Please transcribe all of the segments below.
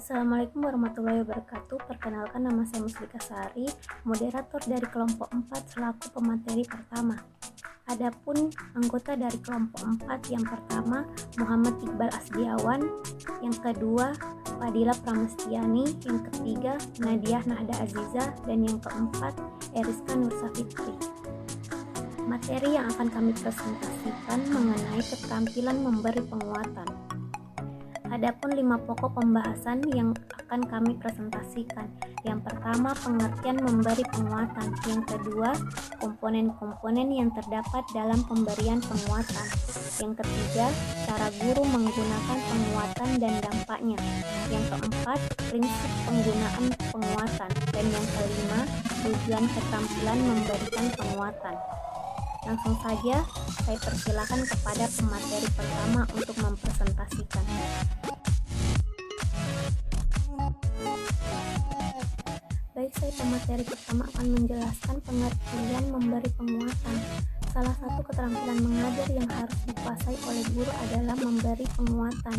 Assalamualaikum warahmatullahi wabarakatuh. Perkenalkan, nama saya Muslika Sari, moderator dari kelompok 4 selaku pemateri pertama. Adapun anggota dari kelompok 4 yang pertama Muhammad Iqbal Asdiawan, yang kedua Fadila Pramestiani, yang ketiga Nadiah Nahda Aziza, dan yang keempat Eriska Nursafitri. Materi yang akan kami presentasikan mengenai keterampilan memberi penguatan. Adapun 5 pokok pembahasan yang akan kami presentasikan. Yang pertama, pengertian memberi penguatan. Yang kedua, komponen-komponen yang terdapat dalam pemberian penguatan. Yang ketiga, cara guru menggunakan penguatan dan dampaknya. Yang keempat, prinsip penggunaan penguatan. Dan yang kelima, tujuan keterampilan memberikan penguatan. Langsung saja, saya persilakan kepada pemateri pertama untuk mempresentasikan. Baik, saya pemateri pertama akan menjelaskan pengertian memberi penguatan. Salah satu keterampilan mengajar yang harus dikuasai oleh guru adalah memberi penguatan.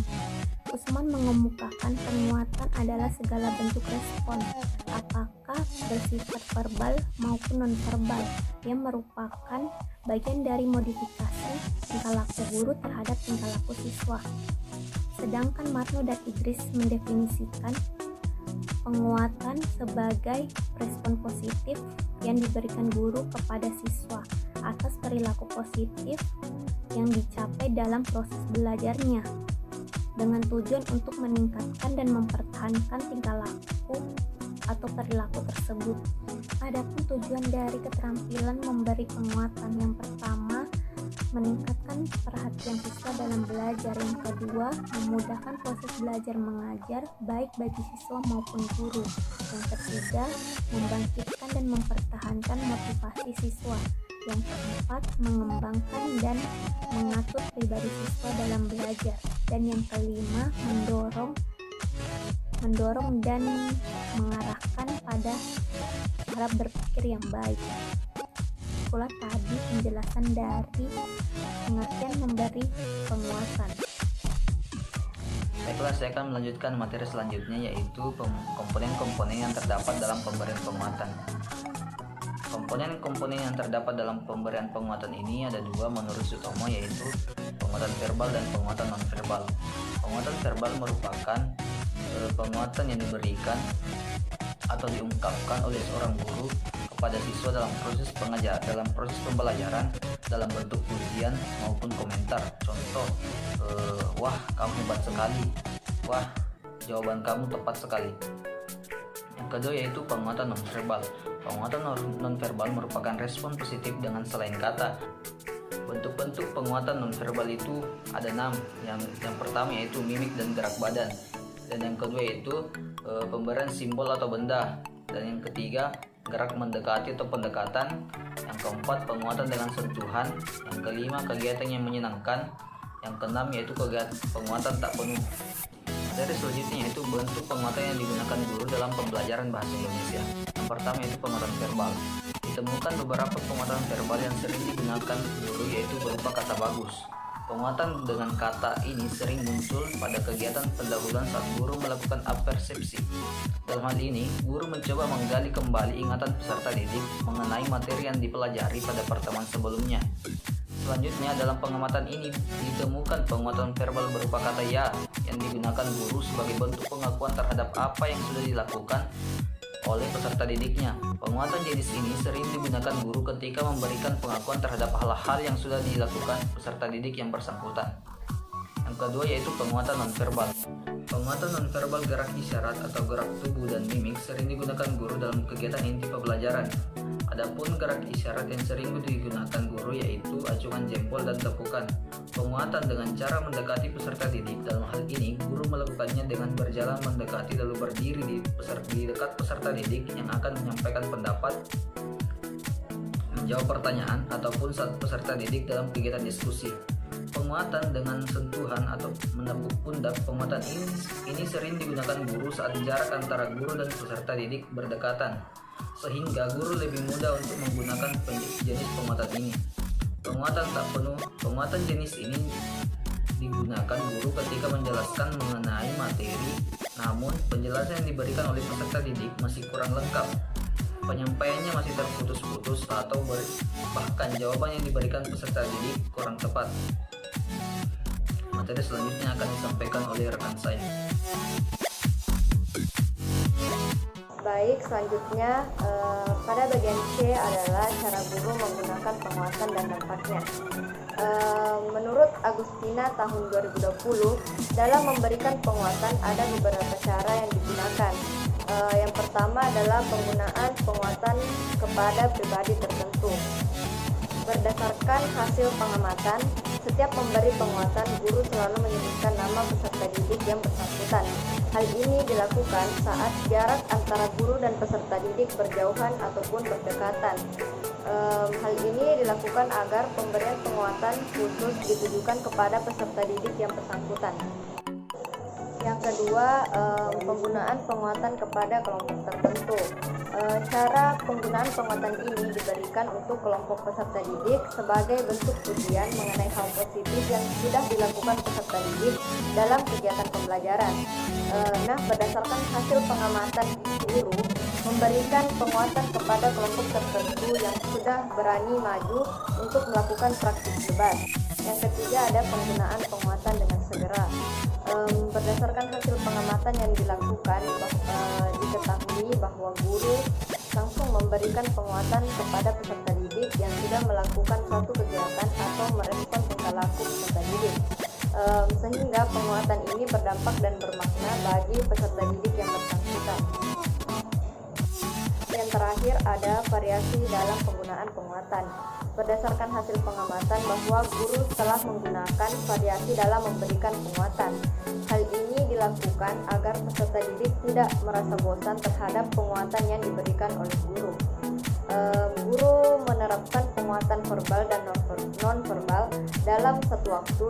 Usman mengemukakan penguatan adalah segala bentuk respon, apakah bersifat verbal maupun non-verbal, yang merupakan bagian dari modifikasi tingkah laku guru terhadap tingkah laku siswa. Sedangkan Marno dan Idris mendefinisikan penguatan sebagai respon positif yang diberikan guru kepada siswa atas perilaku positif yang dicapai dalam proses belajarnya, dengan tujuan untuk meningkatkan dan mempertahankan tingkah laku atau perilaku tersebut. Adapun tujuan dari keterampilan memberi penguatan, yang pertama, meningkatkan perhatian siswa dalam belajar. Yang kedua, memudahkan proses belajar mengajar baik bagi siswa maupun guru. Yang ketiga, membangkitkan dan mempertahankan motivasi siswa. Yang keempat, mengembangkan dan mengatur pribadi siswa dalam belajar. Dan yang kelima, mendorong dan mengarahkan pada cara berpikir yang baik. Itulah tadi penjelasan dari pengertian memberi penguatan. Baiklah, saya akan melanjutkan materi selanjutnya, yaitu komponen-komponen yang terdapat dalam pemberian penguatan. Komponen-komponen yang terdapat dalam pemberian penguatan ini ada dua menurut Sutomo, yaitu penguatan verbal dan penguatan non-verbal. Penguatan verbal merupakan penguatan yang diberikan atau diungkapkan oleh seorang guru kepada siswa dalam proses pembelajaran dalam bentuk pujian maupun komentar. Contoh, wah kamu hebat sekali, wah jawaban kamu tepat sekali. Yang kedua yaitu penguatan nonverbal. Penguatan nonverbal merupakan respon positif dengan selain kata. Bentuk-bentuk penguatan nonverbal itu ada 6. Yang pertama yaitu mimik dan gerak badan. Dan yang kedua yaitu pemberian simbol atau benda. Dan yang ketiga, gerak mendekati atau pendekatan. Yang keempat, penguatan dengan sentuhan. Yang kelima, kegiatan yang menyenangkan. Yang keenam yaitu penguatan tak penuh. Dari selanjutnya yaitu bentuk penguatan yang digunakan guru dalam pembelajaran bahasa Indonesia. Yang pertama yaitu penguatan verbal. Ditemukan beberapa penguatan verbal yang sering digunakan guru, yaitu berupa kata bagus. Penguatan dengan kata ini sering muncul pada kegiatan pendahuluan saat guru melakukan apersepsi. Dalam hal ini, guru mencoba menggali kembali ingatan peserta didik mengenai materi yang dipelajari pada pertemuan sebelumnya. Selanjutnya, dalam pengamatan ini ditemukan penguatan verbal berupa kata ya yang digunakan guru sebagai bentuk pengakuan terhadap apa yang sudah dilakukan oleh peserta didiknya. Penguatan jenis ini sering digunakan guru ketika memberikan pengakuan terhadap hal-hal yang sudah dilakukan peserta didik yang bersangkutan. Yang kedua yaitu penguatan nonverbal. Penguatan nonverbal gerak isyarat atau gerak tubuh dan mimik sering digunakan guru dalam kegiatan inti pembelajaran. Adapun gerak isyarat yang sering digunakan guru yaitu acungan jempol dan tepukan. Penguatan dengan cara mendekati peserta didik. Dalam hal ini, guru melakukannya dengan berjalan mendekati lalu berdiri di dekat peserta didik yang akan menyampaikan pendapat, menjawab pertanyaan, ataupun saat peserta didik dalam kegiatan diskusi. Penguatan dengan sentuhan atau menepuk pundak. Penguatan ini sering digunakan guru saat jarak antara guru dan peserta didik berdekatan, sehingga guru lebih mudah untuk menggunakan jenis penguatan ini. Penguatan tak penuh. Penguatan jenis ini digunakan guru ketika menjelaskan mengenai materi Namun, penjelasan yang diberikan oleh peserta didik masih kurang lengkap. Penyampaiannya masih terputus-putus atau bahkan jawaban yang diberikan peserta didik kurang tepat. Materi selanjutnya akan disampaikan oleh rekan saya. Baik, selanjutnya pada bagian C adalah cara guru menggunakan penguatan dan dampaknya. Menurut Agustina tahun 2020, dalam memberikan penguatan ada beberapa cara yang digunakan. Yang pertama adalah penggunaan penguatan kepada pribadi tertentu. Berdasarkan hasil pengamatan, setiap memberi penguatan, guru selalu menyebutkan nama peserta didik yang bersangkutan. Hal ini dilakukan saat jarak antara guru dan peserta didik berjauhan ataupun berdekatan. Hal ini dilakukan agar pemberian penguatan khusus ditujukan kepada peserta didik yang bersangkutan. Yang kedua, penggunaan penguatan kepada kelompok tertentu. Cara penggunaan penguatan ini diberikan untuk kelompok peserta didik sebagai bentuk pujian mengenai hal positif yang sudah dilakukan peserta didik dalam kegiatan pembelajaran. Berdasarkan hasil pengamatan guru, memberikan penguatan kepada kelompok tertentu yang sudah berani maju untuk melakukan praktik bebas. Yang ketiga ada penggunaan penguatan dengan segera. Berdasarkan hasil pengamatan yang dilakukan, diketahui bahwa guru langsung memberikan penguatan kepada peserta didik yang sudah melakukan suatu kegiatan atau merespon tingkah laku peserta didik, sehingga penguatan ini berdampak dan bermakna bagi peserta didik yang bersangkutan. Yang terakhir ada variasi dalam penggunaan penguatan. Berdasarkan hasil pengamatan bahwa guru telah menggunakan variasi dalam memberikan penguatan. Hal ini dilakukan agar peserta didik tidak merasa bosan terhadap penguatan yang diberikan oleh guru. Guru menerapkan penguatan verbal dan non-verbal dalam satu waktu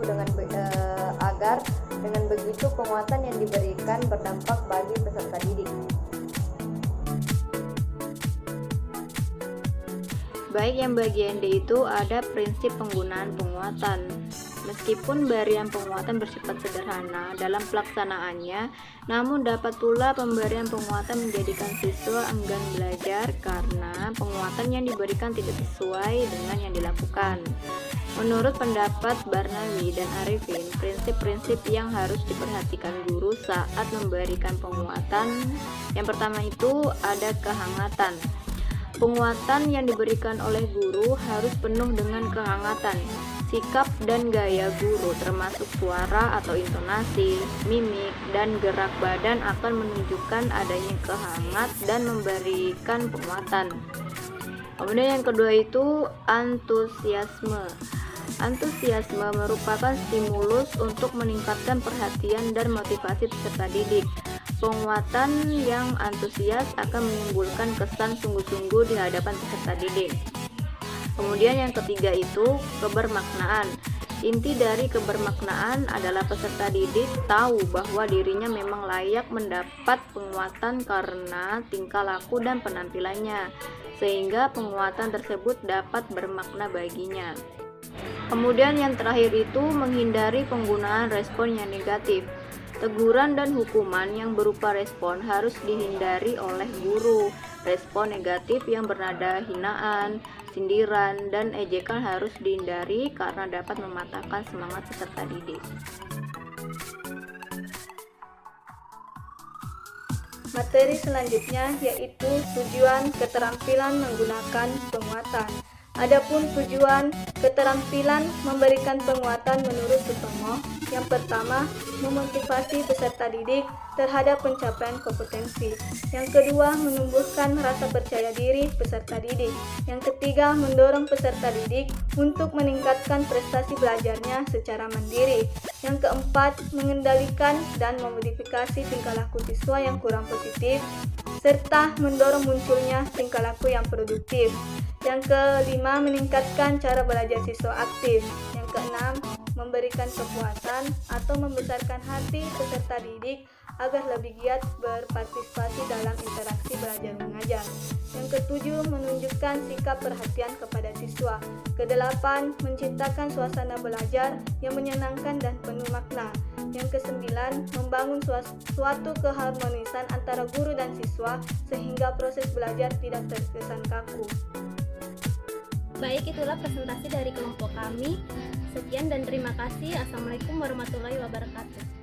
agar dengan begitu penguatan yang diberikan berdampak bagi peserta didik. Baik, yang bagian D itu ada prinsip penggunaan penguatan. Meskipun berian penguatan bersifat sederhana dalam pelaksanaannya, namun dapat pula pemberian penguatan menjadikan siswa enggan belajar karena penguatan yang diberikan tidak sesuai dengan yang dilakukan. Menurut pendapat Barnawi dan Arifin, prinsip-prinsip yang harus diperhatikan guru saat memberikan penguatan, yang pertama itu ada kehangatan. Penguatan yang diberikan oleh guru harus penuh dengan kehangatan. Sikap dan gaya guru termasuk suara atau intonasi, mimik, dan gerak badan akan menunjukkan adanya kehangat dan memberikan penguatan. Kemudian yang kedua itu antusiasme. Antusiasme merupakan stimulus untuk meningkatkan perhatian dan motivasi peserta didik. Penguatan yang antusias akan menimbulkan kesan sungguh-sungguh di hadapan peserta didik. Kemudian yang ketiga itu kebermaknaan. Inti dari kebermaknaan adalah peserta didik tahu bahwa dirinya memang layak mendapat penguatan karena tingkah laku dan penampilannya, sehingga penguatan tersebut dapat bermakna baginya. Kemudian yang terakhir itu menghindari penggunaan respon yang negatif. Teguran dan hukuman yang berupa respon harus dihindari oleh guru. Respon negatif yang bernada hinaan, sindiran, dan ejekan harus dihindari karena dapat mematahkan semangat peserta didik. Materi selanjutnya yaitu tujuan keterampilan menggunakan penguatan. Adapun tujuan keterampilan memberikan penguatan menurut Sutomo, yang pertama, memotivasi peserta didik terhadap pencapaian kompetensi. Yang kedua, menumbuhkan rasa percaya diri peserta didik. Yang ketiga, mendorong peserta didik untuk meningkatkan prestasi belajarnya secara mandiri. Yang keempat, mengendalikan dan memodifikasi tingkah laku siswa yang kurang positif, serta mendorong munculnya tingkah laku yang produktif. Yang kelima, meningkatkan cara belajar siswa aktif. Yang keenam, memberikan kepuasan atau membesarkan hati peserta didik agar lebih giat berpartisipasi dalam interaksi belajar mengajar. Yang ketujuh, menunjukkan sikap perhatian kepada siswa. Kedelapan, menciptakan suasana belajar yang menyenangkan dan penuh makna. Yang kesembilan, membangun suatu keharmonisan antara guru dan siswa sehingga proses belajar tidak terkesan kaku. Baik, itulah presentasi dari kelompok kami. Sekian dan terima kasih. Assalamualaikum warahmatullahi wabarakatuh.